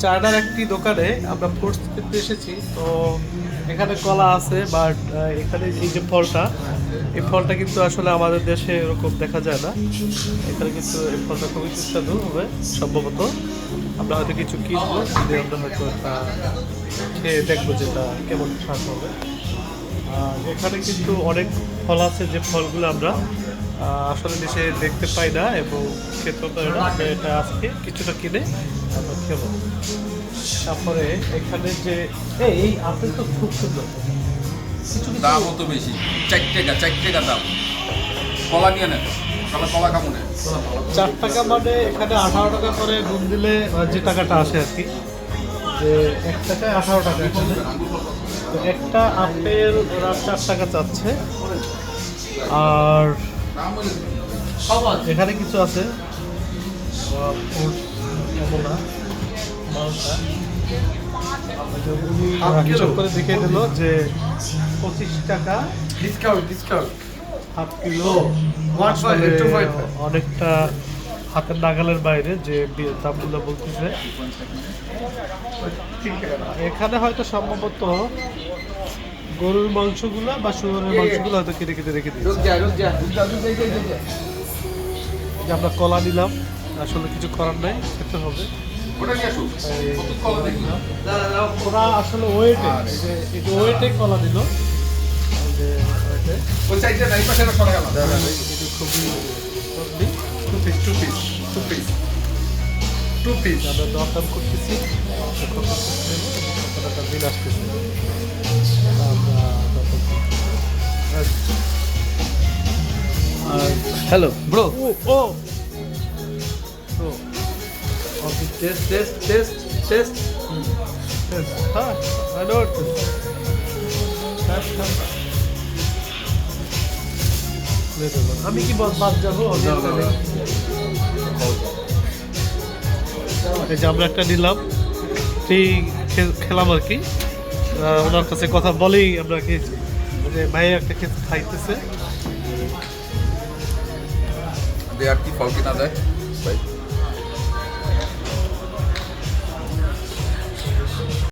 চায়নার একটি দোকানে আমরা ফ্রুটস কিনতে এসেছি। তো এখানে কলা আছে, বাট এখানে এই যে ফলটা, এই ফলটা কিন্তু আসলে আমাদের দেশে এরকম দেখা যায় না। এখানে কিন্তু এই ফলটা খুবই সুস্বাদু হবে সম্ভবত। আমরা হয়তো কিছু কিনবো, কিনে আমরা হয়তো এটা খেয়ে দেখবো যেটা কেমন স্বাদ হবে। আর এখানে কিন্তু অনেক ফল আছে, যে ফলগুলো আমরা আসলে দেশে দেখতে পাই না এবং খেতেও পাই না। আমরা এটা আজকে কিছুটা কিনে আমরা খেবো। তারপরে এখানে যে এই আপেল তো খুব সুন্দর, কিছু কিছু দামও তো বেশি, 4 টাকা দাম। কলা নিয়ে নেন, তাহলে কলা খাবো না। 4 টাকা, মানে এখানে 18 টাকা করে গুণ দিলে যে টাকাটা আসে আর কি, যে 1 টাকায় 18 টাকা এখানে। তো একটা আপেল ওরা 4 টাকা চাচ্ছে। আর এখানে কিছু আছে কমলা, মালটা, উনি হিসাব করে দেখিয়ে দিল যে 25 টাকা ডিসকাউন্ট হাফ কিলো। 1.25 অনেকটা হাতের নাগালের বাইরে যে দামগুলো বলতেছে। এখানে হয়তো সম্ভবত গরুর মাংসগুলো বা শুয়োরের মাংসগুলো হয়তো কেটে কেটে রেখে দিয়েছে। रुक जा যে আমরা কলা নিলাম, আসলে কিছু করার নাই, খেতে হবে। ওটা নিয়ে আসো, কত কলা দেখি। ওরা আসলে ওয়েটে, এই যে ওয়েটে কলা দিল, এই যে ওয়েটে ওই সাইডে নাই, পাশে সরে গেল। এটা খুবই टू पीस আমরা দরদাম করতেছি, যখন কত টাকা বিল আসতেছে আমরা দরদাম করতেছি। हेलो ब्रो ও टेस्ट टेस्ट टेस्ट टेस्ट হ্যাঁ, I know it. আমি কি বাদ যাবো? এই যে আমরা একটা নিলাম, ঠিক খেলাম আর কি। ওনার কাছে কথা বলেই আমরা খেয়েছি, যে ভাই একটা খাইতেছে। দে আর কি ফল কিনা যায় ভাই।